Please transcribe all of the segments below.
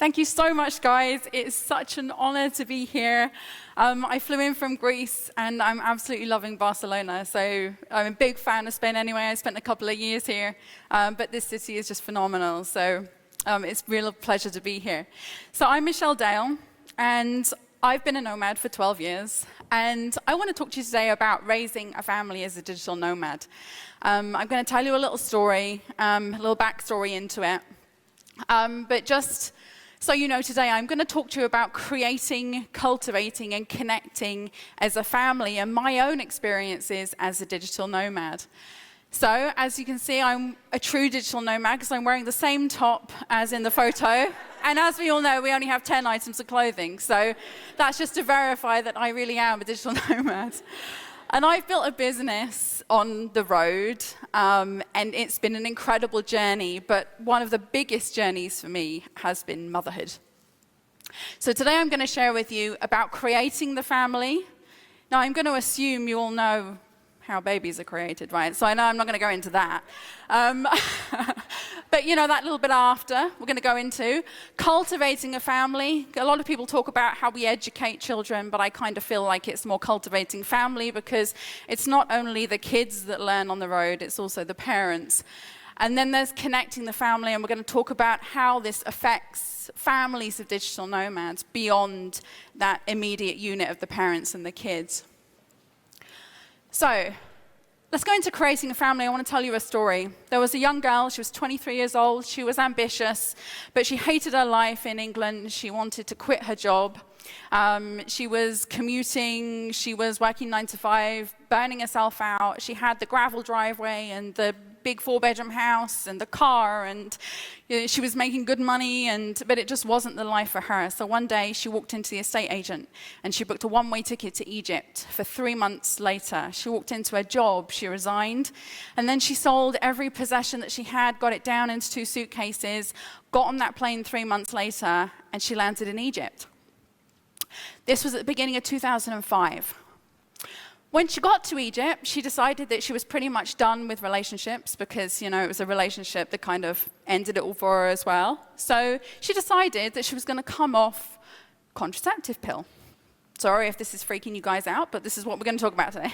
Thank you so much, guys. It's such an honor to be here. I flew in from Greece, and I'm absolutely loving Barcelona. So I'm a big fan of Spain anyway. I spent a couple of years here, but this city is just phenomenal. So it's a real pleasure to be here. So I'm Michelle Dale, and I've been a nomad for 12 years. And I want to talk to you today about raising a family as a digital nomad. I'm going to tell you a little story, a little backstory into it. But just so you know, today I'm going to talk to you about creating, cultivating, and connecting as a family and my own experiences as a digital nomad. So, as you can see, I'm a true digital nomad because I'm wearing the same top as in the photo. And as we all know, we only have 10 items of clothing. So that's just to verify that I really am a digital nomad. And I've built a business on the road, and it's been an incredible journey, but one of the biggest journeys for me has been motherhood. So today I'm going to share with you about creating the family. Now, I'm going to assume you all know how babies are created, right? So I know I'm not going to go into that. But you know, that little bit after, we're going to go into cultivating a family. A lot of people talk about how we educate children, but I kind of feel like it's more cultivating family because it's not only the kids that learn on the road, it's also the parents. And then there's connecting the family, and we're going to talk about how this affects families of digital nomads beyond that immediate unit of the parents and the kids. So, let's go into creating a family. I want to tell you a story. There was a young girl, she was 23 years old, she was ambitious, but she hated her life in England. She wanted to quit her job. She was commuting, she was working 9 to 5, burning herself out. She had the gravel driveway and the big 4-bedroom house and the car, and you know, she was making good money, but it just wasn't the life for her. So one day she walked into the estate agent and she booked a one-way ticket to Egypt for 3 months later. She walked into her job, she resigned, and then she sold every possession that she had, got it down into 2 suitcases, got on that plane 3 months later, and she landed in Egypt. This was at the beginning of 2005. When she got to Egypt, she decided that she was pretty much done with relationships because, you know, it was a relationship that kind of ended it all for her as well. So she decided that she was going to come off contraceptive pill. Sorry if this is freaking you guys out, but this is what we're going to talk about today.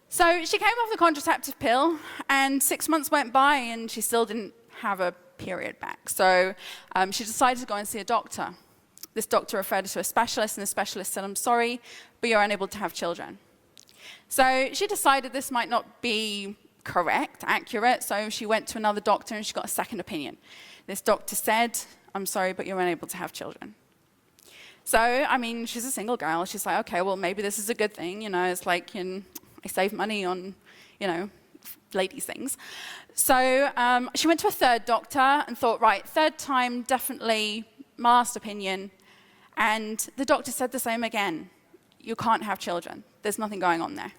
So she came off the contraceptive pill, and 6 months went by, and she still didn't have a period back. So she decided to go and see a doctor. This doctor referred her to a specialist, and the specialist said, "I'm sorry, but you're unable to have children." So she decided this might not be correct, accurate, so she went to another doctor and she got a second opinion. This doctor said, "I'm sorry, but you're unable to have children." So, I mean, she's a single girl. She's like, okay, well, maybe this is a good thing. You know, it's like, I save money on, ladies' things. So she went to a third doctor and thought, right, third time, definitely my last opinion. And the doctor said the same again. You can't have children. There's nothing going on there.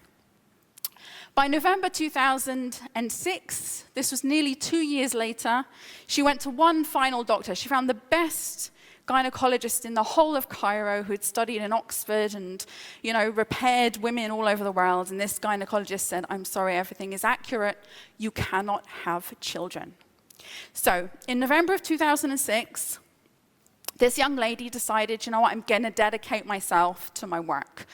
By November 2006, this was nearly 2 years later, she went to one final doctor. She found the best gynecologist in the whole of Cairo who had studied in Oxford and, repaired women all over the world. And this gynecologist said, "I'm sorry, everything is accurate. You cannot have children." So in November of 2006, this young lady decided, you know what, I'm going to dedicate myself to my work.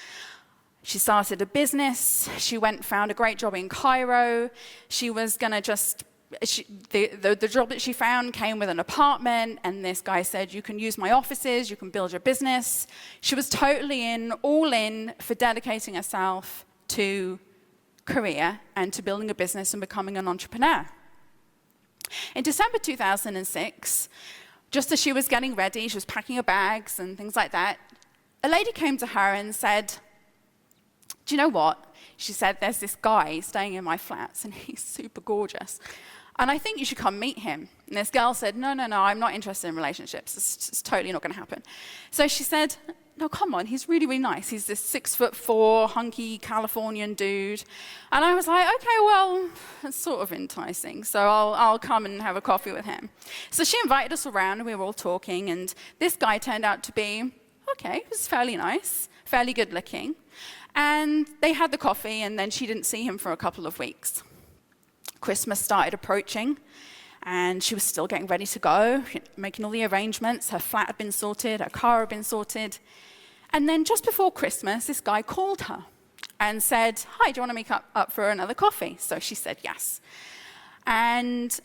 She started a business. She went and found a great job in Cairo. She was going to the job that she found came with an apartment, and this guy said, "You can use my offices, you can build your business." She was totally all in for dedicating herself to career and to building a business and becoming an entrepreneur. In December 2006, just as she was getting ready, she was packing her bags and things like that, a lady came to her and said, "Do you know what?" She said, "There's this guy staying in my flats, and he's super gorgeous. And I think you should come meet him." And this girl said, No, I'm not interested in relationships. It's totally not going to happen. So she said, "No, come on, he's really, really nice. He's this 6'4", hunky Californian dude." And I was like, okay, well, that's sort of enticing. So I'll come and have a coffee with him. So she invited us around, and we were all talking. And this guy turned out to be, okay, he was fairly nice, fairly good looking. And they had the coffee, and then she didn't see him for a couple of weeks. Christmas started approaching, And she was still getting ready to go, making all the arrangements. Her flat had been sorted, her car had been sorted. And then just before Christmas, this guy called her and said, "Hi, do you want to meet up for another coffee?" So she said yes. And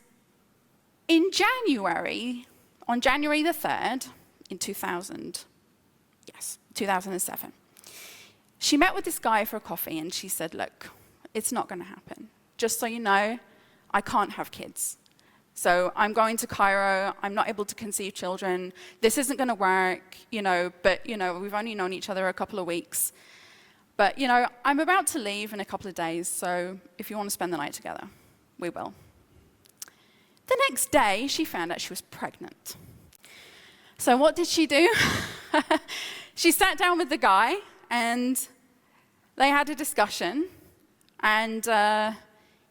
in January, on January the 3rd, in 2007, she met with this guy for a coffee, and she said, "Look, it's not going to happen. Just so you know, I can't have kids. So I'm going to Cairo. I'm not able to conceive children. This isn't going to work, but, we've only known each other a couple of weeks. But, I'm about to leave in a couple of days, so if you want to spend the night together, we will." The next day, she found out she was pregnant. So what did she do? She sat down with the guy, and they had a discussion, and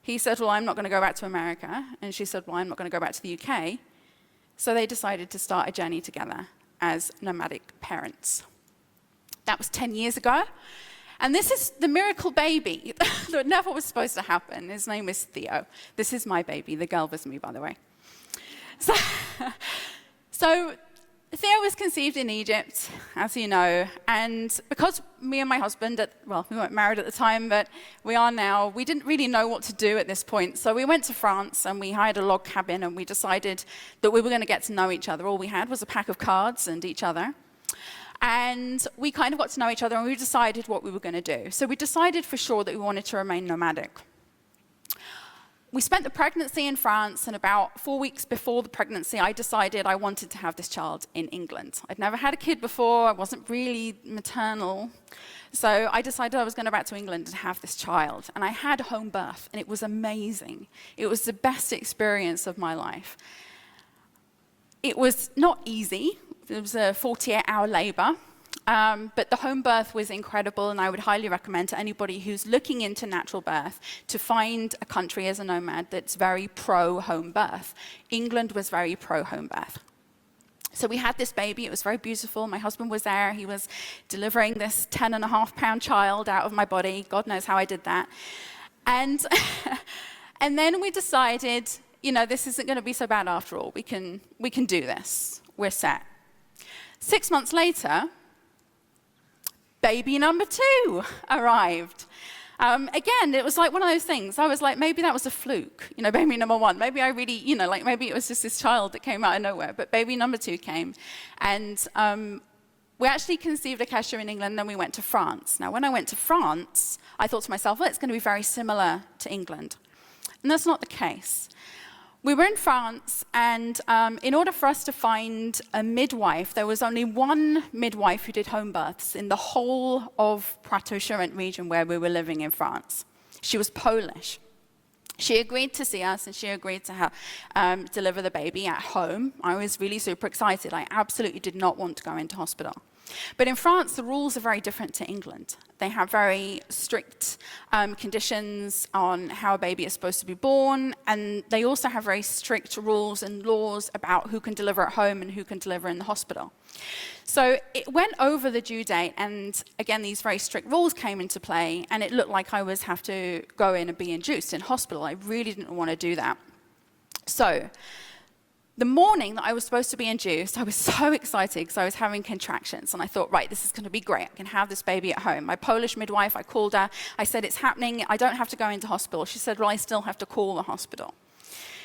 he said, "Well, I'm not going to go back to America." And she said, "Well, I'm not going to go back to the UK." So they decided to start a journey together as nomadic parents. That was 10 years ago. And this is the miracle baby that never was supposed to happen. His name is Theo. This is my baby, the girl with me, by the way. So Theo was conceived in Egypt, as you know, and because me and my husband, we weren't married at the time, but we are now, we didn't really know what to do at this point. So we went to France and we hired a log cabin, and we decided that we were going to get to know each other. All we had was a pack of cards and each other. And we kind of got to know each other, and we decided what we were going to do. So we decided for sure that we wanted to remain nomadic. We spent the pregnancy in France, and about 4 weeks before the pregnancy, I decided I wanted to have this child in England. I'd never had a kid before. I wasn't really maternal. So I decided I was going back to England to have this child. And I had home birth, and it was amazing. It was the best experience of my life. It was not easy. It was a 48-hour labor. But the home birth was incredible, and I would highly recommend to anybody who's looking into natural birth to find a country as a nomad that's very pro-home birth. England was very pro-home birth. So we had this baby. It was very beautiful. My husband was there. He was delivering this 10.5-pound child out of my body. God knows how I did that. And, and then we decided, this isn't going to be so bad after all. We can do this. We're set. 6 months later, baby number 2 arrived. Again, it was like one of those things. I was like, maybe that was a fluke, baby number 1. Maybe I really, maybe it was just this child that came out of nowhere. But baby number 2 came. And we actually conceived Akasha in England, and then we went to France. Now, when I went to France, I thought to myself, well, it's going to be very similar to England. And that's not the case. We were in France, and in order for us to find a midwife, there was only one midwife who did home births in the whole of Poitou-Charentes region where we were living in France. She was Polish. She agreed to see us, and she agreed to deliver the baby at home. I was really super excited. I absolutely did not want to go into hospital. But in France, the rules are very different to England. They have very strict conditions on how a baby is supposed to be born, and they also have very strict rules and laws about who can deliver at home and who can deliver in the hospital. So it went over the due date, and again, these very strict rules came into play, and it looked like I was have to go in and be induced in hospital. I really didn't want to do that. So the morning that I was supposed to be induced, I was so excited because I was having contractions. And I thought, right, this is going to be great. I can have this baby at home. My Polish midwife, I called her. I said, it's happening. I don't have to go into hospital. She said, well, I still have to call the hospital.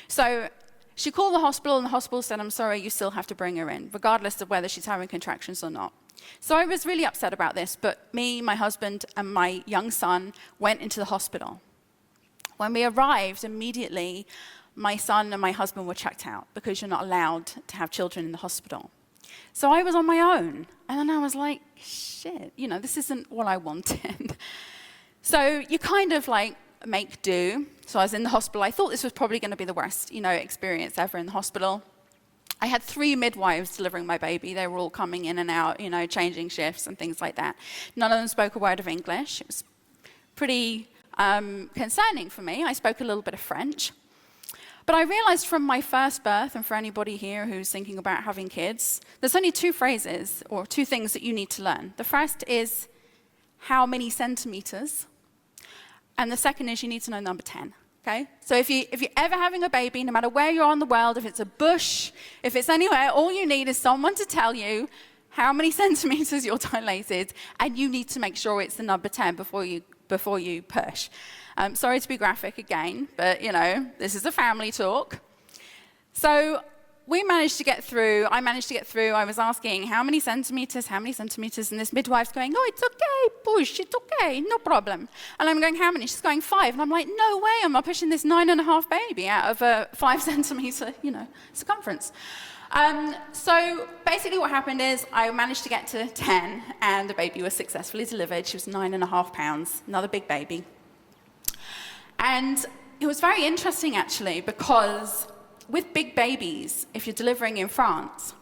So she called the hospital, and the hospital said, I'm sorry, you still have to bring her in, regardless of whether she's having contractions or not. So I was really upset about this. But me, my husband, and my young son went into the hospital. When we arrived, immediately, my son and my husband were checked out because you're not allowed to have children in the hospital. So I was on my own. And then I was like, shit, this isn't what I wanted. So you kind of make do. So I was in the hospital. I thought this was probably going to be the worst, experience ever in the hospital. I had 3 midwives delivering my baby. They were all coming in and out, changing shifts and things like that. None of them spoke a word of English. It was pretty concerning for me. I spoke a little bit of French. But I realized from my first birth, and for anybody here who's thinking about having kids, there's only 2 phrases or 2 things that you need to learn. The first is how many centimeters, and the second is you need to know number 10. Okay? So if you're ever having a baby, no matter where you are in the world, if it's a bush, if it's anywhere, all you need is someone to tell you how many centimeters you're dilated, and you need to make sure it's the number 10 before you push. Sorry to be graphic again, but this is a family talk. So I managed to get through. I was asking, how many centimeters? And this midwife's going, oh, it's okay, push, it's okay, no problem. And I'm going, how many? She's going 5. And I'm like, no way, I'm not pushing this 9.5 baby out of a 5 centimeter, circumference. So basically what happened is I managed to get to 10, and the baby was successfully delivered. She was 9.5 pounds, another big baby. And it was very interesting, actually, because with big babies, if you're delivering in France,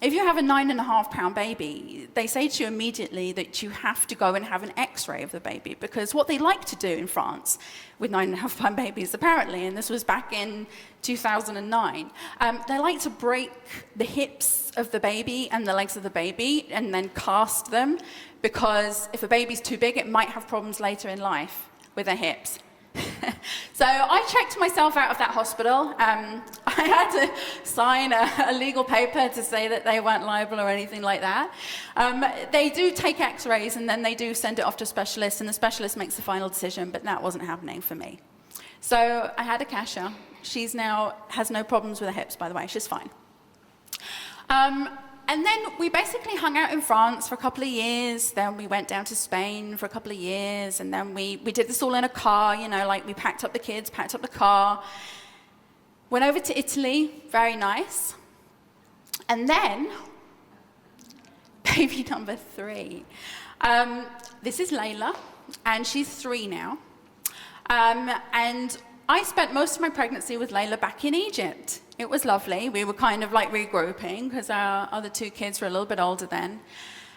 if you have a 9.5-pound baby, they say to you immediately that you have to go and have an X-ray of the baby, because what they like to do in France with 9.5-pound babies, apparently, and this was back in 2009, they like to break the hips of the baby and the legs of the baby and then cast them, because if a baby's too big, it might have problems later in life with their hips. So I checked myself out of that hospital. I had to sign a legal paper to say that they weren't liable or anything like that. They do take x-rays, and then they do send it off to a specialist, and the specialist makes the final decision, but that wasn't happening for me. So I had a Kasia. She's now has no problems with her hips, by the way. She's fine. And then we basically hung out in France for a couple of years. Then we went down to Spain for a couple of years. And then we did this all in a car, we packed up the kids, packed up the car. Went over to Italy, very nice. And then, baby number 3. This is Layla, and she's 3 now. And I spent most of my pregnancy with Layla back in Egypt. It was lovely. We were kind of like regrouping because our other 2 kids were a little bit older then.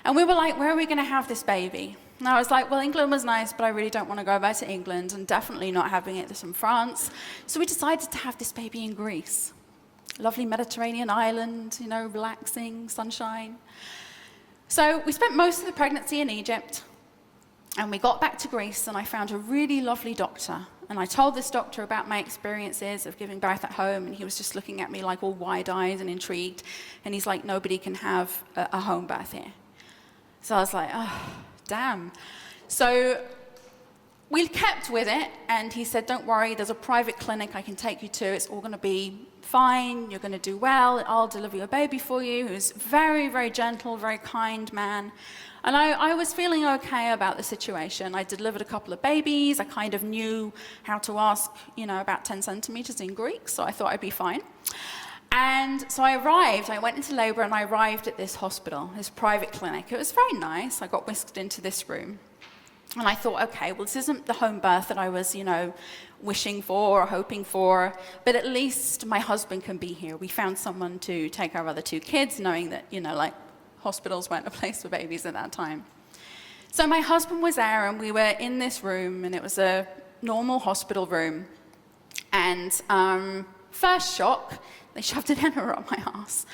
And we were like, where are we going to have this baby? And I was like, well, England was nice, but I really don't want to go back to England, and definitely not having it in France. So we decided to have this baby in Greece. Lovely Mediterranean island, relaxing, sunshine. So we spent most of the pregnancy in Egypt, and we got back to Greece, and I found a really lovely doctor. And I told this doctor about my experiences of giving birth at home, and he was just looking at me like all wide-eyed and intrigued. And he's like, nobody can have a home birth here. So I was like, oh, damn. So we kept with it, and he said, don't worry, there's a private clinic I can take you to. It's all going to be fine. You're going to do well. I'll deliver your baby for you. He was very, very gentle, very kind man. And I was feeling okay about the situation. I delivered a couple of babies. I kind of knew how to ask, about 10 centimeters in Greek, so I thought I'd be fine. And so I went into labor, and I arrived at this hospital, this private clinic. It was very nice. I got whisked into this room. And I thought, okay, well, this isn't the home birth that I was, wishing for or hoping for, but at least my husband can be here. We found someone to take our other 2 kids, knowing that, hospitals weren't a place for babies at that time. So my husband was there, and we were in this room, and it was a normal hospital room. And first shock, they shoved an enema up my ass.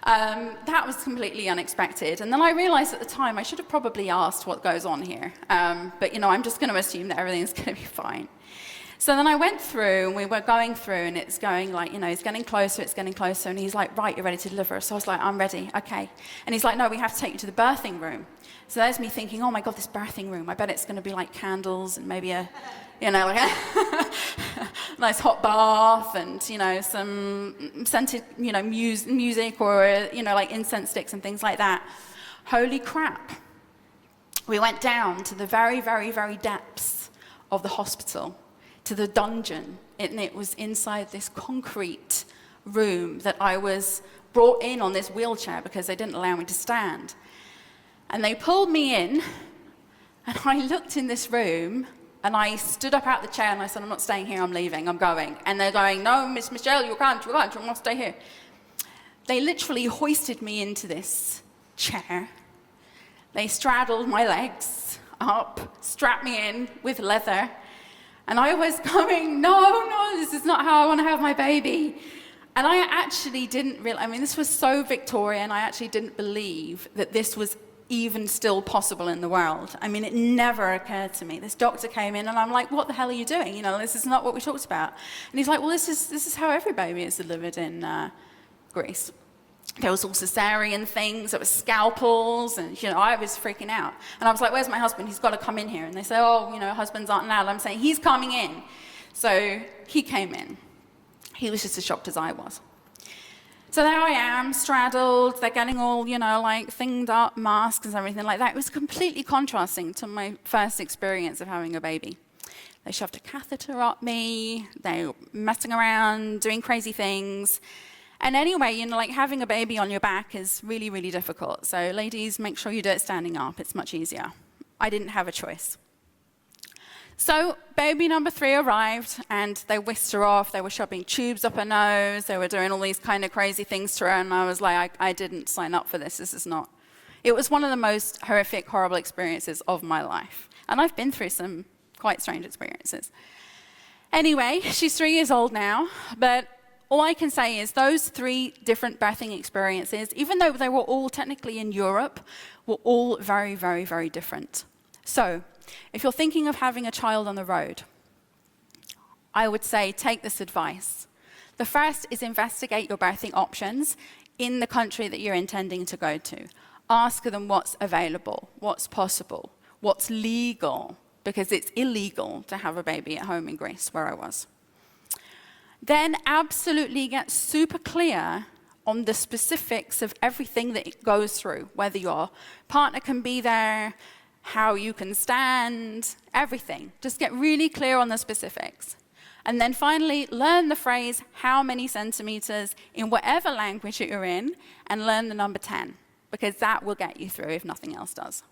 That was completely unexpected. And then I realized at the time I should have probably asked what goes on here. But I'm just going to assume that everything's going to be fine. So then I went through, and we were going through, and it's going like, it's getting closer, and he's like, right, you're ready to deliver. So I was like, I'm ready, okay. And he's like, no, we have to take you to the birthing room. So there's me thinking, oh my God, this birthing room, I bet it's going to be like candles and maybe a, like a nice hot bath and, some scented, music or, like incense sticks and things like that. Holy crap. We went down to the very, very, very depths of the hospital, to the dungeon, and it was inside this concrete room that I was brought in on this wheelchair because they didn't allow me to stand. And they pulled me in, and I looked in this room, and I stood up out the chair, and I said, I'm not staying here, I'm leaving, I'm going. And they're going, no, Miss Michelle, you can't, you must stay here. They literally hoisted me into this chair. They straddled my legs up, strapped me in with leather, and I was going, no, this is not how I want to have my baby. And I actually didn't realize, this was so Victorian, I actually didn't believe that this was even still possible in the world. I mean, it never occurred to me. This doctor came in and I'm like, what the hell are you doing? You know, this is not what we talked about. And he's like, well, this is how every baby is delivered in Greece. There was all cesarean things, there was scalpels, and you know, I was freaking out. And I was like, where's my husband? He's got to come in here. And they say, oh, you know, husbands aren't allowed. I'm saying, he's coming in. So he came in. He was just as shocked as I was. So there I am, straddled, they're getting all, you know, like thinged up, masks and everything like that. It was completely contrasting to my first experience of having a baby. They shoved a catheter up me, they were messing around, doing crazy things. And anyway, you know, like having a baby on your back is really, really difficult. So ladies, make sure you do it standing up, it's much easier. I didn't have a choice. So baby number 3 arrived, and they whisked her off. They were shoving tubes up her nose. They were doing all these kind of crazy things to her, and I was like, I didn't sign up for this. This is not. It was one of the most horrific, horrible experiences of my life. And I've been through some quite strange experiences. Anyway, she's 3 years old now, but all I can say is those 3 different birthing experiences, even though they were all technically in Europe, were all very, very, very different. So if you're thinking of having a child on the road, I would say take this advice. The first is investigate your birthing options in the country that you're intending to go to. Ask them what's available, what's possible, what's legal, because it's illegal to have a baby at home in Greece, where I was. Then absolutely get super clear on the specifics of everything that it goes through, whether your partner can be there, how you can stand, everything. Just get really clear on the specifics. And then finally, learn the phrase, how many centimeters, in whatever language that you're in, and learn the number 10, because that will get you through if nothing else does.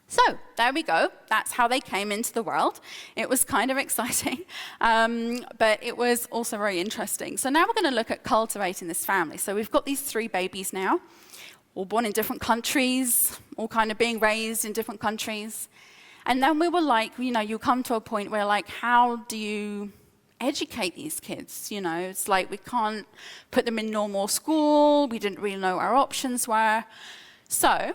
So there we go. That's how they came into the world. It was kind of exciting, but it was also very interesting. So now we're going to look at cultivating this family. So we've got these 3 babies now, all born in different countries, all kind of being raised in different countries. And then we were like, you know, you come to a point where like, how do you educate these kids? You know, it's like we can't put them in normal school. We didn't really know what our options were. So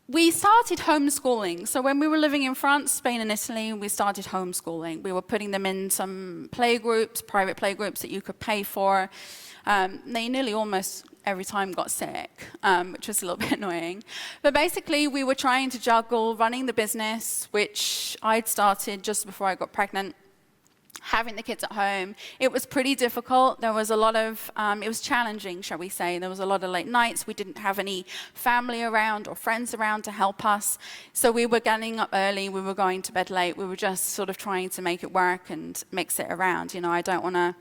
we started homeschooling. So when we were living in France, Spain, and Italy, we started homeschooling. We were putting them in some playgroups, private playgroups that you could pay for. They nearly almost every time got sick, which was a little bit annoying. But basically, we were trying to juggle running the business, which I'd started just before I got pregnant, having the kids at home. It was pretty difficult. There was a lot of, it was challenging, shall we say. There was a lot of late nights. We didn't have any family around or friends around to help us. So we were getting up early. We were going to bed late. We were just sort of trying to make it work and mix it around. You know, I don't want to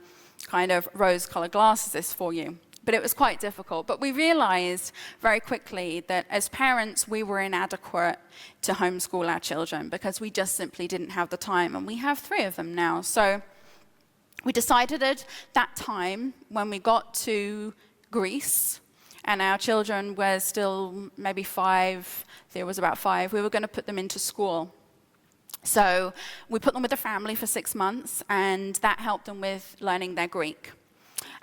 kind of rose-colored glasses this for you. But it was quite difficult. But we realized very quickly that as parents, we were inadequate to homeschool our children because we just simply didn't have the time. And we have 3 of them now. So we decided at that time, when we got to Greece, and our children were still maybe 5, there was about 5, we were going to put them into school. So we put them with a family for 6 months, and that helped them with learning their Greek.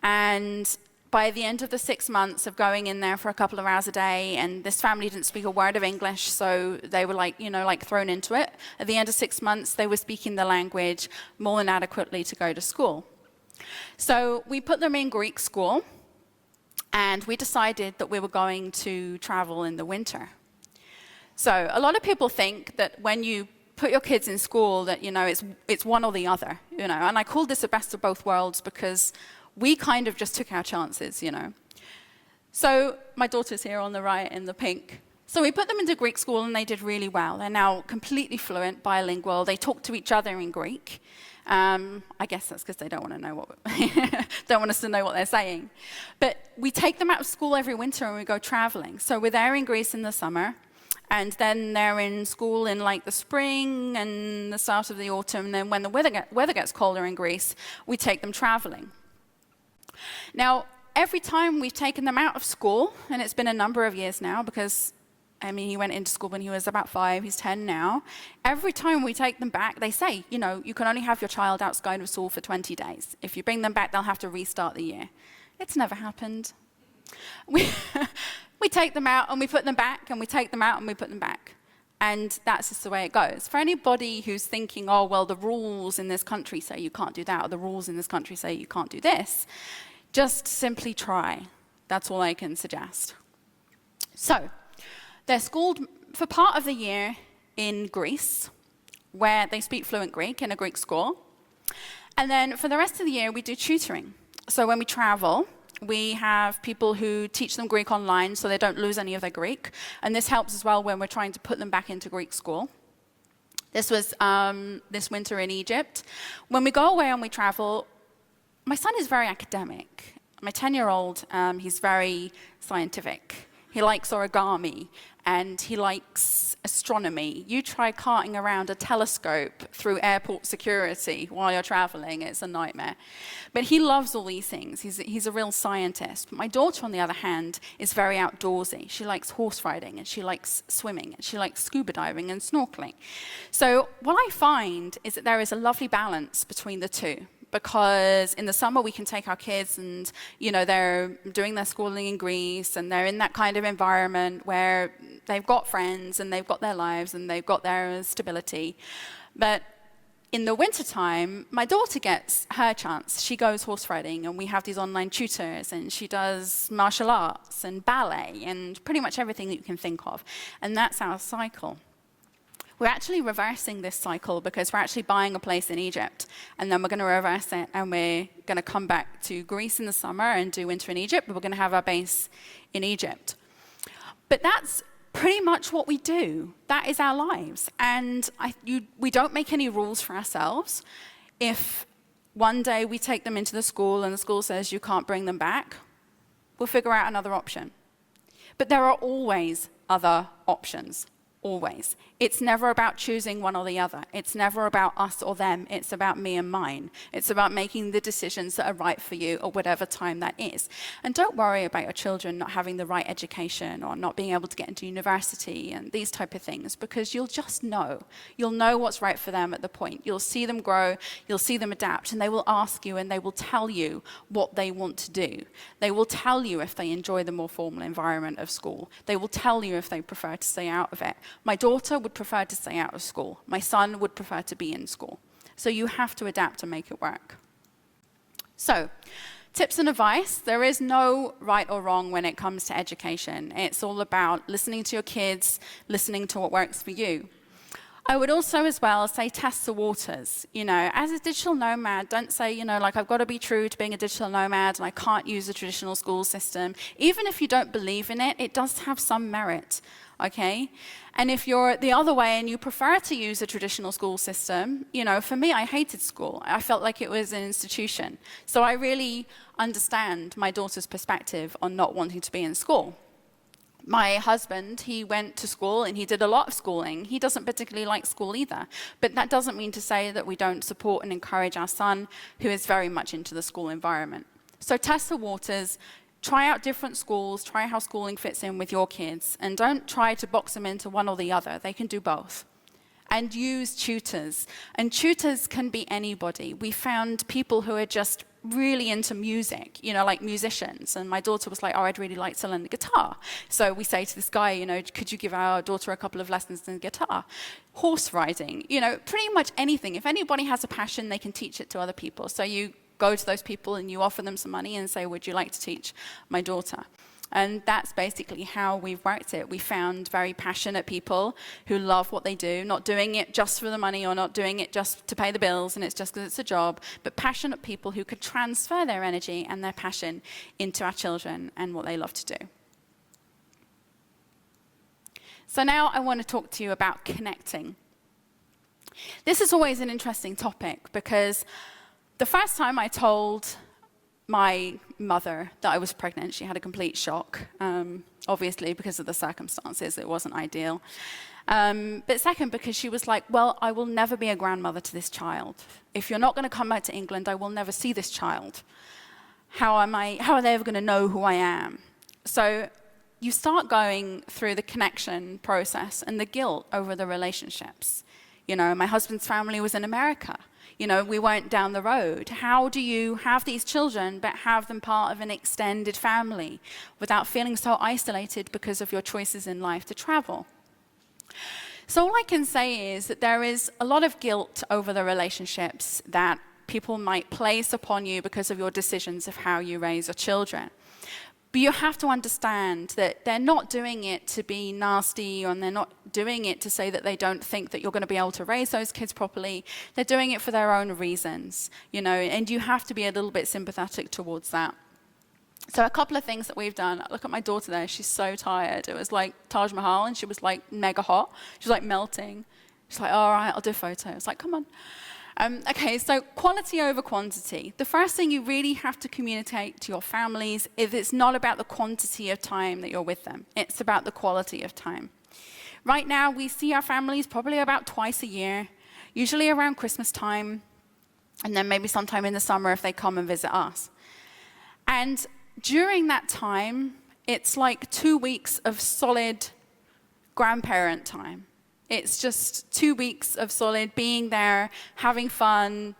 And by the end of the 6 months of going in there for a couple of hours a day, and this family didn't speak a word of English, so they were like, you know, like thrown into it. At the end of 6 months, they were speaking the language more than adequately to go to school. So we put them in Greek school, and we decided that we were going to travel in the winter. So a lot of people think that when you put your kids in school that, you know, it's one or the other, you know. And I called this the best of both worlds because we kind of just took our chances, you know. So my daughter's here on the right in the pink. So we put them into Greek school and they did really well. They're now completely fluent, bilingual. They talk to each other in Greek. I guess that's because they don't want to know don't want us to know what they're saying. But we take them out of school every winter and we go traveling. So we're there in Greece in the summer, and then they're in school in like the spring and the start of the autumn. And then when the weather gets colder in Greece, we take them traveling. Now, every time we've taken them out of school, and it's been a number of years now because, I mean, he went into school when he was about 5, he's 10 now. Every time we take them back, they say, you know, you can only have your child outside of school for 20 days. If you bring them back, they'll have to restart the year. It's never happened. We We take them out and we put them back, and we take them out and we put them back. And that's just the way it goes. For anybody who's thinking, oh, well, the rules in this country say you can't do that, or the rules in this country say you can't do this, just simply try. That's all I can suggest. So, they're schooled for part of the year in Greece, where they speak fluent Greek in a Greek school. And then for the rest of the year, we do tutoring. So when we travel, we have people who teach them Greek online so they don't lose any of their Greek. And this helps as well when we're trying to put them back into Greek school. This was this winter in Egypt. When we go away and we travel, my son is very academic. My 10-year-old, he's very scientific. He likes origami, and he likes astronomy. You try carting around a telescope through airport security while you're traveling, it's a nightmare. But he loves all these things. He's a real scientist. My daughter, on the other hand, is very outdoorsy. She likes horse riding, and she likes swimming, and she likes scuba diving and snorkeling. So what I find is that there is a lovely balance between the two. Because in the summer we can take our kids and, they're doing their schooling in Greece and they're in that kind of environment where they've got friends and they've got their lives and they've got their stability. But in the wintertime, my daughter gets her chance. She goes horse riding and we have these online tutors, and she does martial arts and ballet and pretty much everything that you can think of. And that's our cycle. We're actually reversing this cycle because we're actually buying a place in Egypt, and then we're going to reverse it, and we're going to come back to Greece in the summer and do winter in Egypt, but we're going to have our base in Egypt. But that's pretty much what we do. That is our lives. And we don't make any rules for ourselves. If one day we take them into the school and the school says you can't bring them back, we'll figure out another option. But there are always other options. Always. It's never about choosing one or the other. It's never about us or them. It's about me and mine. It's about making the decisions that are right for you at whatever time that is. And don't worry about your children not having the right education or not being able to get into university and these type of things, because you'll just know. You'll know what's right for them at the point. You'll see them grow, you'll see them adapt, and they will ask you and they will tell you what they want to do. They will tell you if they enjoy the more formal environment of school. They will tell you if they prefer to stay out of it. My daughter would prefer to stay out of school. My son would prefer to be in school. So you have to adapt and make it work. So, tips and advice. There is no right or wrong when it comes to education. It's all about listening to your kids, listening to what works for you. I would also as well say test the waters. As a digital nomad, don't say, I've got to be true to being a digital nomad and I can't use the traditional school system. Even if you don't believe in it, it does have some merit. Okay? And if you're the other way and you prefer to use a traditional school system, for me, I hated school. I felt like it was an institution. So I really understand my daughter's perspective on not wanting to be in school. My husband, he went to school and he did a lot of schooling. He doesn't particularly like school either. But that doesn't mean to say that we don't support and encourage our son, who is very much into the school environment. So test the waters. Try out different schools, try how schooling fits in with your kids, and don't try to box them into one or the other. They can do both. And use tutors. And tutors can be anybody. We found people who are just really into music, like musicians. And my daughter was like, I'd really like to learn the guitar. So we say to this guy, could you give our daughter a couple of lessons in guitar? Horse riding, pretty much anything. If anybody has a passion, they can teach it to other people. So you go to those people and you offer them some money and say, would you like to teach my daughter? And that's basically how we've worked it. We found very passionate people who love what they do, not doing it just for the money or not doing it just to pay the bills and it's just because it's a job, but passionate people who could transfer their energy and their passion into our children and what they love to do. So now I want to talk to you about connecting. This is always an interesting topic because the first time I told my mother that I was pregnant, she had a complete shock. Obviously, because of the circumstances, it wasn't ideal. But second, because she was like, well, I will never be a grandmother to this child. If you're not going to come back to England, I will never see this child. How are they ever going to know who I am? So you start going through the connection process and the guilt over the relationships. My husband's family was in America. You know, we weren't down the road. How do you have these children but have them part of an extended family without feeling so isolated because of your choices in life to travel? So all I can say is that there is a lot of guilt over the relationships that people might place upon you because of your decisions of how you raise your children. But you have to understand that they're not doing it to be nasty, and they're not doing it to say that they don't think that you're going to be able to raise those kids properly. They're doing it for their own reasons, you know, and you have to be a little bit sympathetic towards that. So a couple of things that we've done. Look at my daughter there. She's so tired. It was like Taj Mahal, and she was like mega hot. She was like melting. She's like, all right, I'll do a photo. I was like, come on. Okay, so quality over quantity. The first thing you really have to communicate to your families is it's not about the quantity of time that you're with them. It's about the quality of time. Right now, we see our families probably about twice a year, usually around Christmas time, and then maybe sometime in the summer if they come and visit us. And during that time, it's like 2 weeks of solid grandparent time. It's just 2 weeks of solid being there, having fun,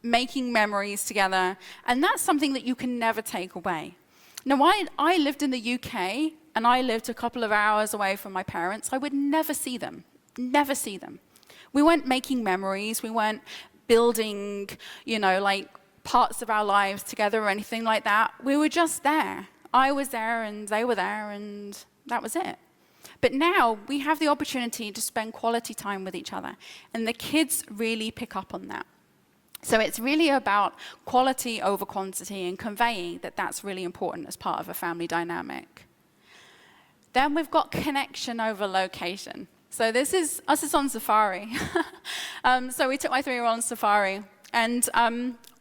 making memories together, and that's something that you can never take away. Now, I lived in the UK, and I lived a couple of hours away from my parents. I would never see them, never see them. We weren't making memories, we weren't building, you know, like parts of our lives together or anything like that. We were just there. I was there, and they were there, and that was it. But now we have the opportunity to spend quality time with each other, and the kids really pick up on that. So it's really about quality over quantity and conveying that that's really important as part of a family dynamic. Then we've got connection over location. So this is us is on safari. So we took my 3-year-old on safari, and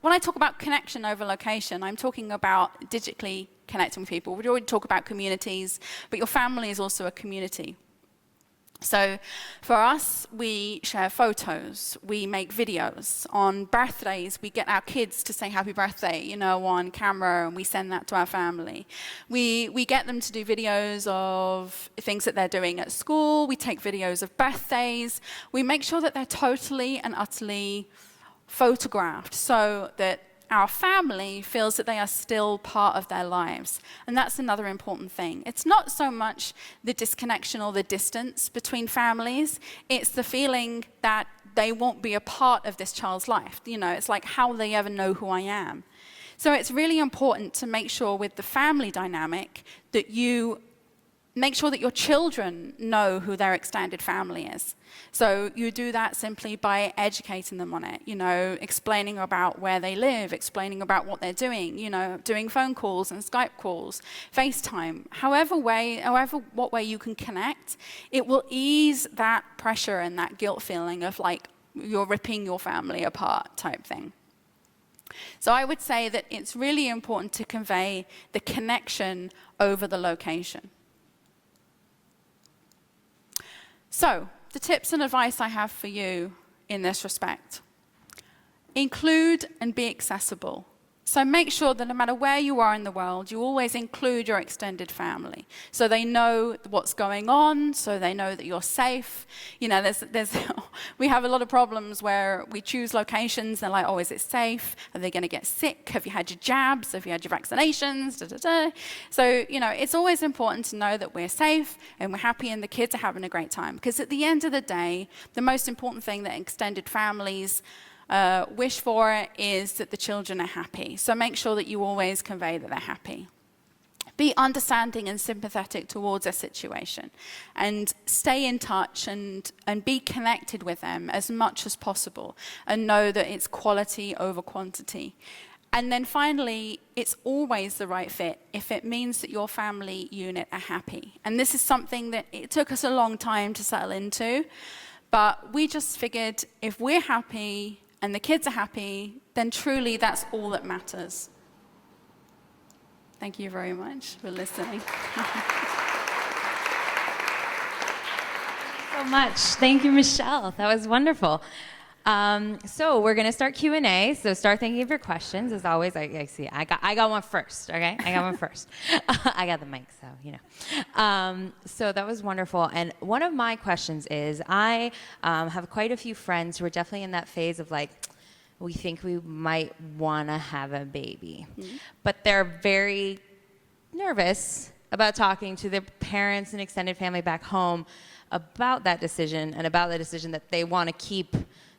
when I talk about connection over location, I'm talking about digitally connecting with people. We already talk about communities, but your family is also a community. So for us, we share photos, we make videos. On birthdays, we get our kids to say happy birthday, you know, on camera, and we send that to our family. We get them to do videos of things that they're doing at school. We take videos of birthdays. We make sure that they're totally and utterly photographed so that our family feels that they are still part of their lives. And that's another important thing. It's not so much the disconnection or the distance between families, it's the feeling that they won't be a part of this child's life. You know, it's like, how will they ever know who I am? So it's really important to make sure with the family dynamic that you make sure that your children know who their extended family is. So you do that simply by educating them on it, you know, explaining about where they live, explaining about what they're doing, you know, doing phone calls and Skype calls, FaceTime, however what way you can connect, it will ease that pressure and that guilt feeling of like you're ripping your family apart type thing. So I would say that it's really important to convey the connection over the location. So, the tips and advice I have for you in this respect. Include and be accessible. So make sure that no matter where you are in the world, you always include your extended family. So they know what's going on, so they know that you're safe. You know, we have a lot of problems where we choose locations, they're like, oh, is it safe? Are they going to get sick? Have you had your jabs? Have you had your vaccinations? Da, da, da. So, you know, it's always important to know that we're safe and we're happy and the kids are having a great time. Because at the end of the day, the most important thing that extended families wish for is that the children are happy. So make sure that you always convey that they're happy. Be understanding and sympathetic towards their situation, and stay in touch and be connected with them as much as possible, and know that it's quality over quantity. And then finally, it's always the right fit if it means that your family unit are happy. And this is something that it took us a long time to settle into, but we just figured if we're happy and the kids are happy, then truly that's all that matters. Thank you very much for listening. So much. Thank you, Michelle. That was wonderful. So we're going to start Q&A. So start thinking of your questions. As always, I see. I got one first. Okay, I got one first. I got the mic, so you know. So that was wonderful. And one of my questions is, I have quite a few friends who are definitely in that phase of like, we think we might want to have a baby. But they're very nervous about talking to their parents and extended family back home about that decision and about the decision that they want to keep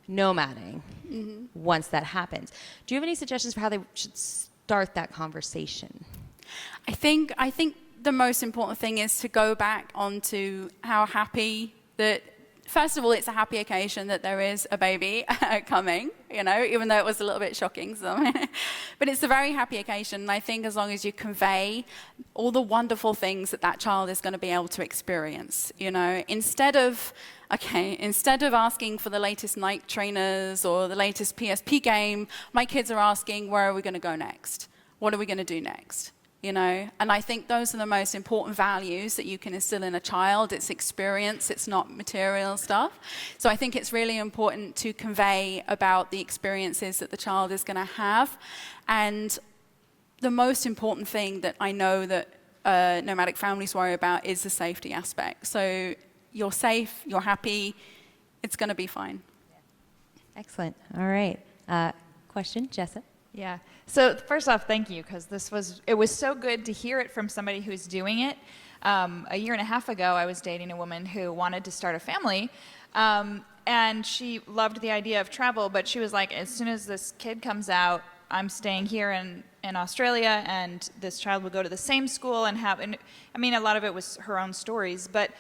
nomading once that happens. Do you have any suggestions for how they should start that conversation? I think the most important thing is to go back onto how happy that, first of all, it's a happy occasion that there is a baby coming, you know, even though it was a little bit shocking. So. But it's a very happy occasion, and I think as long as you convey all the wonderful things that that child is going to be able to experience, you know, instead of asking for the latest Nike trainers or the latest PSP game, my kids are asking, where are we going to go next? What are we going to do next? You know, and I think those are the most important values that you can instill in a child. It's experience, it's not material stuff. So I think it's really important to convey about the experiences that the child is going to have. And the most important thing that I know that nomadic families worry about is the safety aspect. So you're safe, you're happy, it's going to be fine. Excellent. All right. Question, Jessa? Yeah. So first off, thank you, because it was so good to hear it from somebody who's doing it. A year and a half ago, I was dating a woman who wanted to start a family, and she loved the idea of travel, but she was like, as soon as this kid comes out, I'm staying here in Australia, and this child will go to the same school and I mean, a lot of it was her own stories, but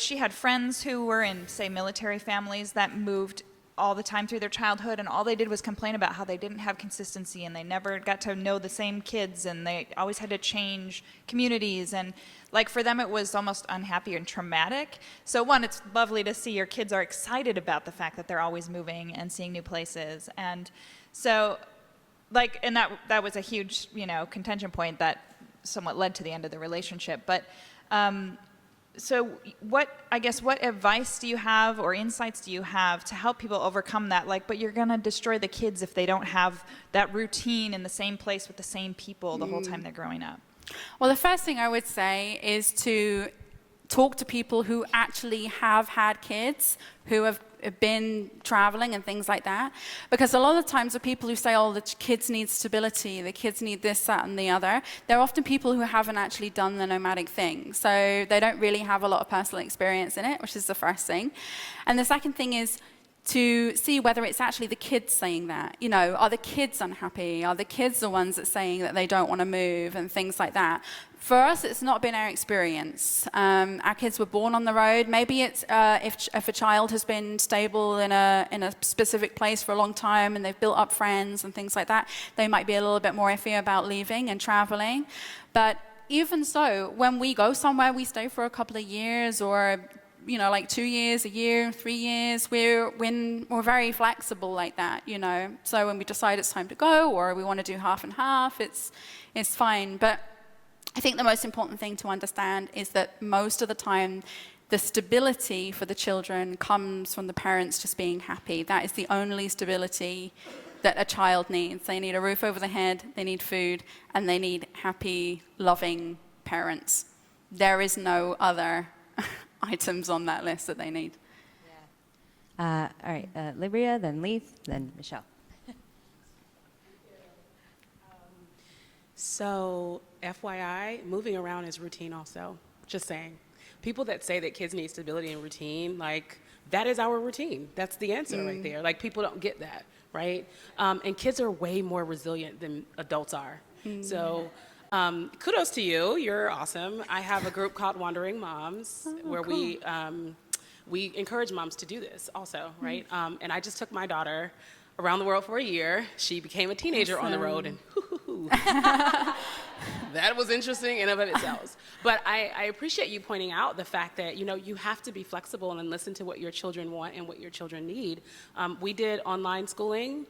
she had friends who were in, say, military families that moved all the time through their childhood, and all they did was complain about how they didn't have consistency and they never got to know the same kids and they always had to change communities, and like for them it was almost unhappy and traumatic. So one, it's lovely to see your kids are excited about the fact that they're always moving and seeing new places, and so like, and that was a huge, you know, contention point that somewhat led to the end of the relationship. But so what advice do you have or insights do you have to help people overcome that? Like, but you're going to destroy the kids if they don't have that routine in the same place with the same people the whole time they're growing up. Well, the first thing I would say is to talk to people who actually have had kids, who have been traveling and things like that. Because a lot of times the people who say, oh, the kids need stability, the kids need this, that, and the other, they're often people who haven't actually done the nomadic thing. So they don't really have a lot of personal experience in it, which is the first thing. And the second thing is to see whether it's actually the kids saying that. You know, are the kids unhappy? Are the kids the ones that are saying that they don't want to move and things like that? For us, it's not been our experience. Our kids were born on the road. Maybe it's if a child has been stable in a specific place for a long time and they've built up friends and things like that, they might be a little bit more iffy about leaving and traveling. But even so, when we go somewhere, we stay for a couple of years or, you know, like 2 years, a year, 3 years. We're very flexible like that, you know. So when we decide it's time to go or we want to do half and half, it's fine. But I think the most important thing to understand is that most of the time, the stability for the children comes from the parents just being happy. That is the only stability that a child needs. They need a roof over their head, they need food, and they need happy, loving parents. There is no other items on that list that they need. Yeah. All right, Libria, then Leith, then Michelle. So, FYI, moving around is routine also. Just saying. People that say that kids need stability and routine, like, that is our routine. That's the answer right there. Like, people don't get that, right? And kids are way more resilient than adults are. So, kudos to you. You're awesome. I have a group called Wandering Moms where cool. we encourage moms to do this also, right? And I just took my daughter around the world for a year. She became a teenager on the road, and that was interesting in and of itself. But I appreciate you pointing out the fact that, you know, you have to be flexible and listen to what your children want and what your children need. We did online schooling.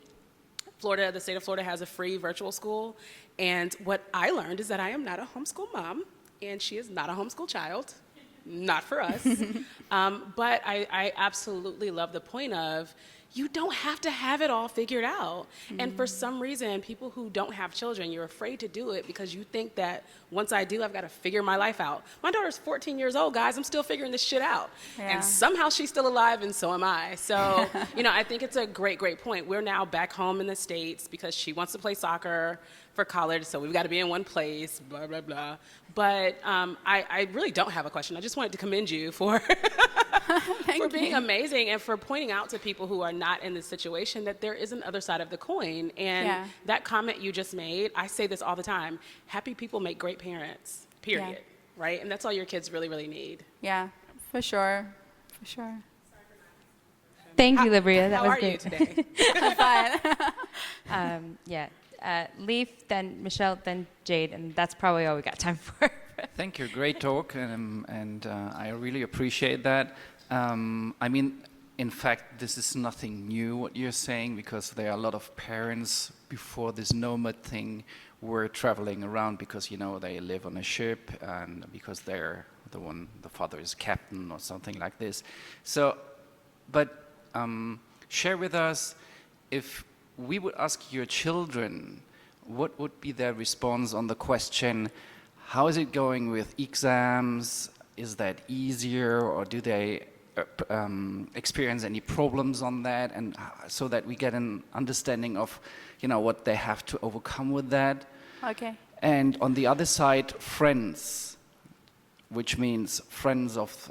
The state of Florida has a free virtual school. And what I learned is that I am not a homeschool mom, and she is not a homeschool child. Not for us. But I absolutely love the point of, you don't have to have it all figured out. And for some reason, people who don't have children, you're afraid to do it because you think that once I do, I've got to figure my life out. My daughter's 14 years old, guys. I'm still figuring this shit out. Yeah. And somehow she's still alive, and so am I. So, I think it's a great, great point. We're now back home in the States because she wants to play soccer for college, so we've got to be in one place, blah, blah, blah. But I really don't have a question. I just wanted to commend you for for being amazing and for pointing out to people who are not in this situation that there is an other side of the coin. And that comment you just made, I say this all the time, happy people make great parents, period, right? And that's all your kids really, really need. Yeah, for sure, for sure. Thank you, Labria. That How was are great. you today? Yeah. Leaf, then Michelle, then Jade, and that's probably all we got time for. Thank you. Great talk, and I really appreciate that. I mean, in fact, this is nothing new what you're saying, because there are a lot of parents before this Nomad thing were traveling around because they live on a ship and because they're the father is captain or something like this. So, but share with us, if we would ask your children, what would be their response on the question, how is it going with exams? Is that easier, or do they experience any problems on that? And so that we get an understanding of, what they have to overcome with that. Okay. And on the other side, friends, which means friends of,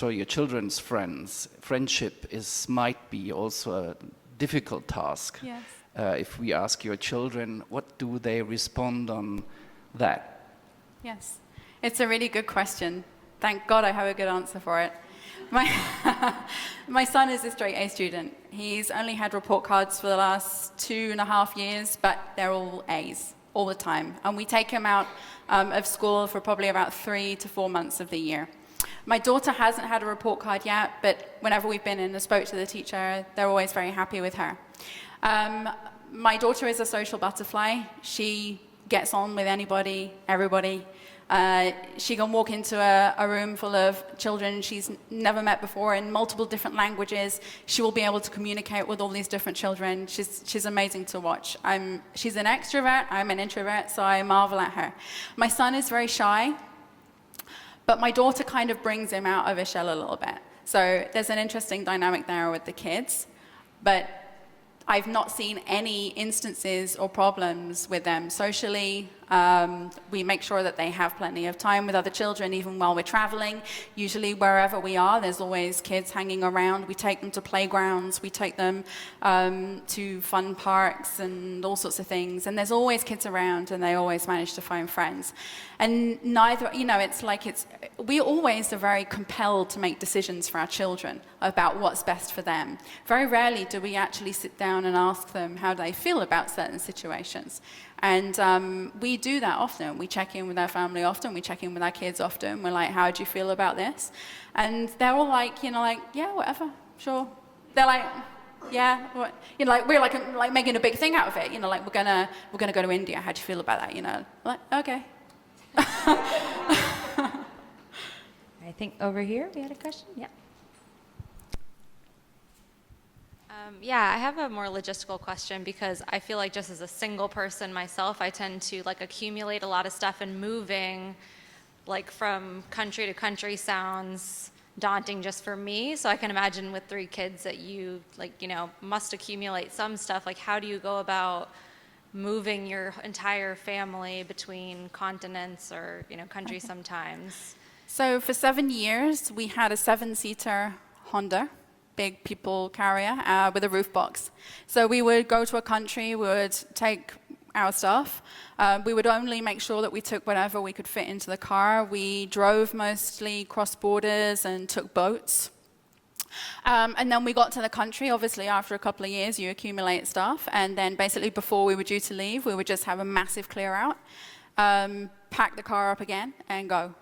your children's friends. Friendship might be also a difficult task. Yes. If we ask your children, what do they respond on that? Yes. It's a really good question. Thank God I have a good answer for it. My son is a straight A student. He's only had report cards for the last 2.5 years, but they're all A's all the time. And we take him out of school for probably about 3 to 4 months of the year. My daughter hasn't had a report card yet, but whenever we've been in and spoke to the teacher, they're always very happy with her. My daughter is a social butterfly. She gets on with anybody, everybody. She can walk into a room full of children she's never met before in multiple different languages. She will be able to communicate with all these different children. She's amazing to watch. She's an extrovert, I'm an introvert, so I marvel at her. My son is very shy, but my daughter kind of brings him out of his shell a little bit. So there's an interesting dynamic there with the kids, but I've not seen any instances or problems with them socially. We make sure that they have plenty of time with other children, even while we're traveling. Usually wherever we are, there's always kids hanging around. We take them to playgrounds, we take them to fun parks and all sorts of things. And there's always kids around, and they always manage to find friends. And we always are very compelled to make decisions for our children about what's best for them. Very rarely do we actually sit down and ask them how they feel about certain situations. And we do that often. We check in with our family often. We check in with our kids often. We're like, how do you feel about this? And they're all like, yeah, whatever, sure. They're like, yeah, what? We're like making a big thing out of it. We're gonna go to India. How do you feel about that? Like, okay. I think over here we had a question. Yeah. Yeah, I have a more logistical question, because I feel like just as a single person myself, I tend to accumulate a lot of stuff, and moving from country to country sounds daunting just for me. So I can imagine with 3 kids that you must accumulate some stuff. How do you go about moving your entire family between continents or countries sometimes? So for 7 years, we had a 7-seater Honda, big people carrier, with a roof box. So we would go to a country, we would take our stuff. We would only make sure that we took whatever we could fit into the car. We drove mostly cross borders and took boats. And then we got to the country. Obviously, after a couple of years, you accumulate stuff. And then basically before we were due to leave, we would just have a massive clear out, pack the car up again, and go.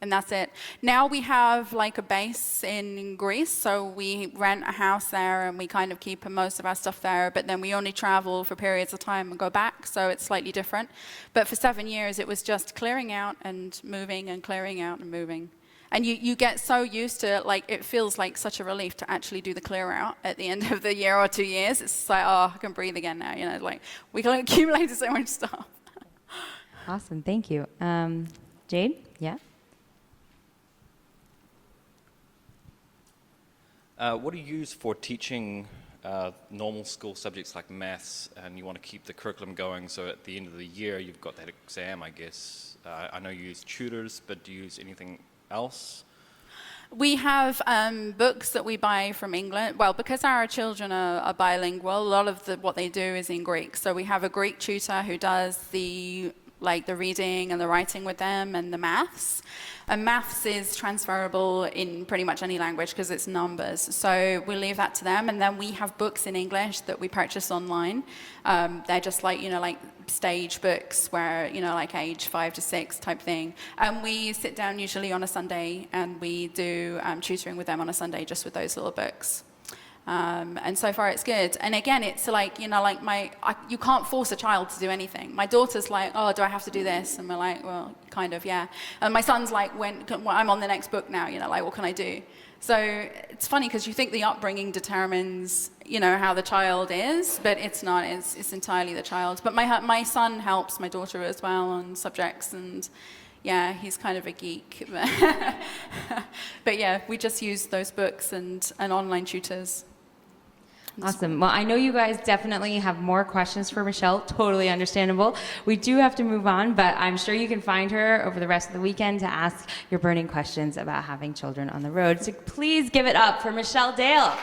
And that's it. Now we have a base in Greece, so we rent a house there and we kind of keep most of our stuff there, but then we only travel for periods of time and go back, so it's slightly different. But for 7 years, it was just clearing out and moving and clearing out and moving. And you get so used to it, like it feels like such a relief to actually do the clear out at the end of the year or 2 years. It's like, oh, I can breathe again now, you know, like we can accumulate so much stuff. Awesome, thank you. Jade, yeah? What do you use for teaching normal school subjects like maths, and you want to keep the curriculum going, so at the end of the year you've got that exam, I guess? I know you use tutors, but do you use anything else? We have books that we buy from England. Well, because our children are bilingual, a lot of what they do is in Greek. So we have a Greek tutor who does the reading and the writing with them and the maths. And maths is transferable in pretty much any language because it's numbers. So we leave that to them. And then we have books in English that we purchase online. They're just like stage books where, like age 5 to 6 type thing. And we sit down usually on a Sunday and we do tutoring with them on a Sunday just with those little books. And so far it's good. And again, it's like, you can't force a child to do anything. My daughter's like, oh, do I have to do this? And we're like, well, kind of, yeah. And my son's like, I'm on the next book now, what can I do? So it's funny because you think the upbringing determines, how the child is, but it's not. It's entirely the child. But my son helps my daughter as well on subjects, and yeah, he's kind of a geek. But yeah, we just use those books and online tutors. Awesome. Well, I know you guys definitely have more questions for Michelle. Totally understandable. We do have to move on, but I'm sure you can find her over the rest of the weekend to ask your burning questions about having children on the road. So please give it up for Michelle Dale.